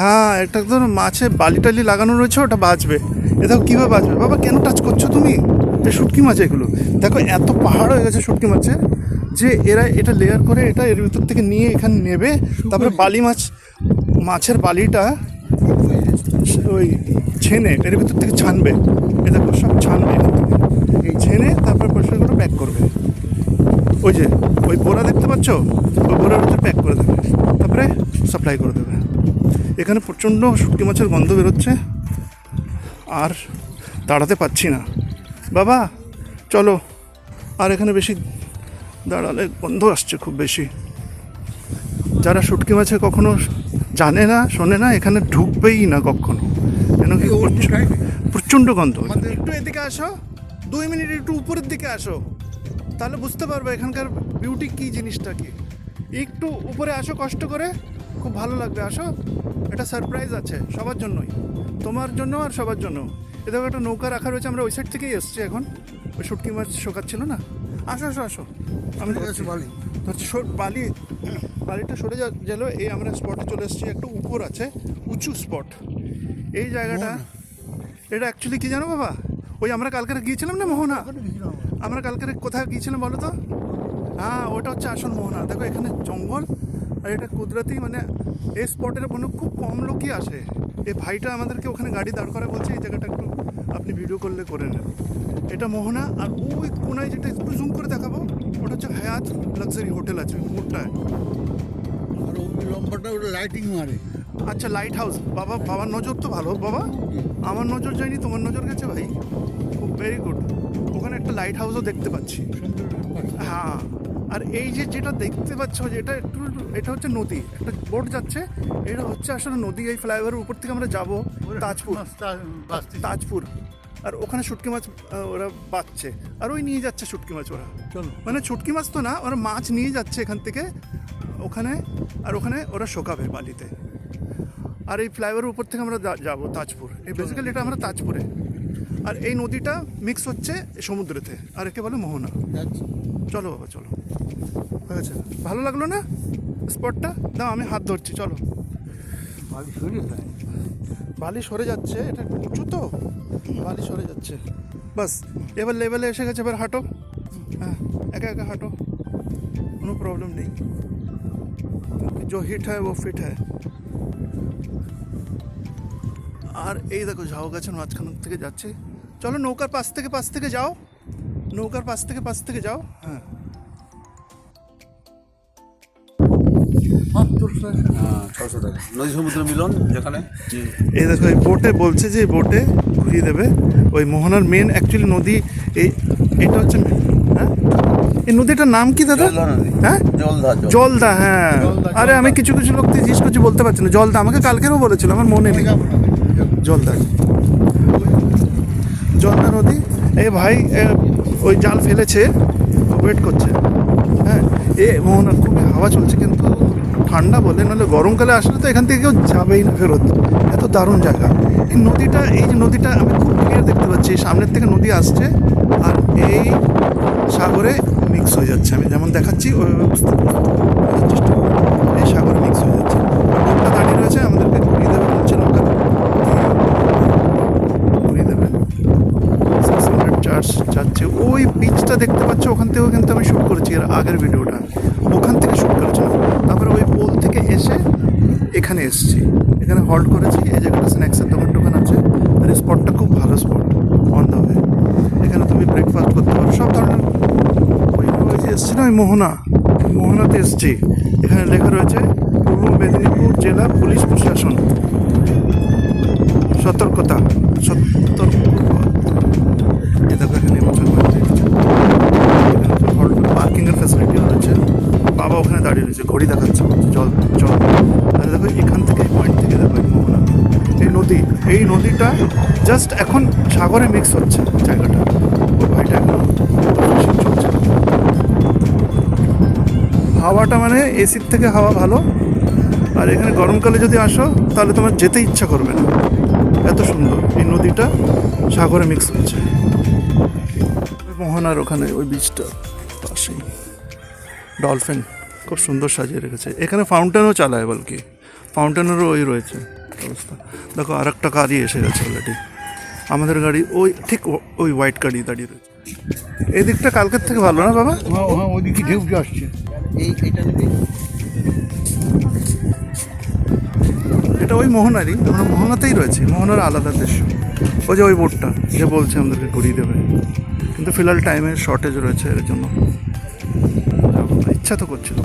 হ্যাঁ, এটা তো মাছে বালি টালি লাগানো রয়েছে, ওটা বাঁচবে। এ দেখো কীভাবে বাঁচবে। বাবা কেন টাচ করছো তুমি? এটা শুটকি মাছ এগুলো। দেখো এত পাহাড় হয়ে গেছে শুটকি মাছের, যে এরা এটা লেয়ার করে এটা এর ভিতর থেকে নিয়ে এখানে নেবে। তারপরে মাছের বালিটা ওই ছেনে এর ভিতর থেকে ছানবে। এ দেখো সব ছানবে এখান থেকে, এই ছেনে তারপরে পরিষ্কার করে প্যাক করবে। ওই যে ওই বোরা দেখতে পাচ্ছ, ওই বোরার ভিতরে প্যাক করে দেবে, তারপরে সাপ্লাই করে দেবে। এখানে প্রচণ্ড শুটকি মাছের গন্ধ বেরোচ্ছে, আর দাঁড়াতে পারছি না। বাবা চলো, আর এখানে বেশি দাঁড়ালে গন্ধ আসছে খুব বেশি। যারা শুটকি মাছে কখনো জানে না, শোনে না, এখানে ঢুকবেই না কখনো, কেন কি প্রচণ্ড গন্ধ। একটু এদিকে আসো, 2 মিনিট একটু উপরের দিকে আসো, তাহলে বুঝতে পারবে এখানকার বিউটি কী জিনিসটা কি। একটু উপরে আসো কষ্ট করে, খুব ভালো লাগবে। আসো, এটা সারপ্রাইজ আছে সবার জন্যই, তোমার জন্য আর সবার জন্য। এ দেখো একটা নৌকা রাখা রয়েছে, আমরা ওই সাইড থেকেই এসছি এখন। ওই শুটকি মাছ শোকাচ্ছিল না। আসো আসো আসো, আমি ধরছি বালিটা সরে গেল। এই আমরা স্পটে চলে এসেছি, একটু উপর আছে, উঁচু স্পট। এই জায়গাটা, এটা অ্যাকচুয়ালি কী জানো বাবা, ওই আমরা কালকে গিয়েছিলাম না মোহনা, আমরা কালকে কোথায় গিয়েছিলাম বলো তো? হ্যাঁ, ওটা হচ্ছে আসল মোহনা। দেখো এখানে জঙ্গল, আর এটা কুদরতি, মানে এই স্পটের কোনো খুব কম লোকই আসে। এই ভাইটা আমাদেরকে ওখানে গাড়ি দাঁড় করা বলছে, এই জায়গাটা একটু আপনি ভিডিও করলে করে নেন। এটা মোহনা। আর ওই কোনায় যেটা একটু জুম করে দেখাবো, ওটা হচ্ছে হায়াত লাক্সারি হোটেল আছে মোড়টায়। আর ওই লম্বাটা ওটা লাইটিং মারে। আচ্ছা লাইট হাউস, বাবার নজর তো ভালো বাবা, আমার নজর যায়নি, তোমার নজর গেছে ভাই, খুব ভেরি গুড। ওখানে একটা লাইট হাউসও দেখতে পাচ্ছি। হ্যাঁ, আর এই যে যেটা দেখতে পাচ্ছ যেটা এটা হচ্ছে নদী, একটা বোট যাচ্ছে, এটা হচ্ছে আসলে নদী। এই ফ্লাইওভারের উপর থেকে আমরা যাব তাজপুর, আর ওখানে শুটকি মাছ ওরা বাঁচছে, আর ওই নিয়ে যাচ্ছে শুটকি মাছ ওরা, মানে শুটকি মাছ তো না, ওরা মাছ নিয়ে যাচ্ছে এখান থেকে ওখানে, আর ওখানে ওরা শোকাবে বালিতে। আর এই ফ্লাইওভারের উপর থেকে আমরা যাবো তাজপুর, এই বেসিক্যালি এটা আমরা তাজপুরে। আর এই নদীটা মিক্স হচ্ছে সমুদ্রেতে, আর একে বলে মোহনা। চলো বাবা চলো, হয়ে গেছে। ভালো লাগলো না স্পটটা? দাও আমি হাত ধরছি, চলো। বালি সরে যাচ্ছে, এটা উঁচু তো, বালি সরে যাচ্ছে। বাস এবার লেভেলে এসে গেছে, এবার হাঁটো, হ্যাঁ একা একা হাঁটো, কোনো প্রবলেম নেই। जो हिट है वो फिट है। আর এই দেখো ঝাউ গাছের মাঝখান থেকে যাচ্ছে, চলো নৌকার পাশ থেকে যাও, নৌকার পাশ থেকে যাও। হ্যাঁ নদী সমুদ্র মিলন যেখানে। এই দেখো এই বোটে বলছে যে বোটে ঘুরিয়ে দেবে ওই মোহনার মেন অ্যাকচুয়ালি নদী। এটা হচ্ছে, হ্যাঁ এই নদীটার নাম কি দাদা? হ্যাঁ জলদা। হ্যাঁ আরে আমি কিছু লোক জিজ্ঞেস করছি, বলতে পারছি না। জলদা আমাকে কালকেরও বলেছিল, আমার মনে নেই। জলদা নদী। এই ভাই ওই জাল ফেলেছে, ওয়েট করছে। হ্যাঁ এ মোহনার খুবই হাওয়া চলছে, কিন্তু ঠান্ডা বলে, নাহলে গরমকালে আসলে তো এখান থেকে কেউ যাবেই না ফেরত, এত দারুণ জায়গা। এই যে নদীটা আমি খুব ক্লিয়ার দেখতে পাচ্ছি, সামনের থেকে নদী আসছে আর এই সাগরে মিক্স হয়ে যাচ্ছে। আমি যেমন দেখাচ্ছি ওইভাবে বুঝতে চেষ্টা করি, এই সাগরে মিক্স হয়ে যাচ্ছে। বোটটা দাঁড়িয়ে রয়েছে, আমাদেরকে ঘুরিয়ে দেবে বলছে, নৌকা ঘুরিয়ে দেবে। 600 চার্জ যাচ্ছে। ওই বিচটা দেখতে পাচ্ছ, ওখান থেকেও কিন্তু আমি শ্যুট করেছি এর আগের ভিডিওটা, ওখান থেকে শ্যুট করেছিলাম। তারপরে ওই পোল থেকে এসে এখানে এসেছি, এখানে হল্ট করেছি। এই জায়গাটা স্ন্যাক্সের দোকান আছে, আর এই স্পটটা খুব ভালো স্পট অন দ্য ওয়ে। এখানে তুমি ব্রেকফাস্ট করতে পারো, সব ধরনের। ওই যে এসছি না, ওই মোহনাতে এসছি। এখানে লেখা রয়েছে পূর্ব মেদিনীপুর জেলা পুলিশ প্রশাসন, সতর্কতা। এ দেখো এখানে পার্কিংয়ের ফ্যাসিলিটিও রয়েছে। বাবা ওখানে দাঁড়িয়ে রয়েছে, ঘড়ি দেখাচ্ছে, জল। আর দেখো এখান থেকে পয়েন্ট থেকে দেখো মোহনা, এই নদীটা জাস্ট এখন সাগরে মিক্স হচ্ছে জায়গাটা। ওই ভাইটা এখন চলছে। হাওয়াটা মানে এসির থেকে হাওয়া ভালো। আর এখানে গরমকালে যদি আসো তাহলে তোমার যেতে ইচ্ছা করবে না, এত সুন্দর এই নদীটা সাগরে মিক্স হচ্ছে। মোহনার ওখানে ওই বিচটা পাশেই ডলফিন খুব সুন্দর সাজিয়ে রেখেছে। এখানে ফাউন্টেনও চালায়, বলকি ফাউন্টেনেরও ওই রয়েছে অবস্থা। দেখো আর একটা গাড়ি এসে গেছে অলরেডি, আমাদের গাড়ি ওই ঠিক ওই হোয়াইট গাড়ি দাঁড়িয়ে রয়েছে। এই দিকটা কালকের থেকে ভালো না বাবা? হ্যাঁ ওইদিকে ঢেউ আসছে। এটা ওই মোহনারই, আমরা মোহনাতেই রয়েছি, মোহনার আলাদা দৃশ্য। ওই যে ওই বোটটা যে বলছে আমাদেরকে ঘুরিয়ে দেবে, কিন্তু ফিলহাল টাইমের শর্টেজ রয়েছে, এর জন্য ইচ্ছা তো করছিল।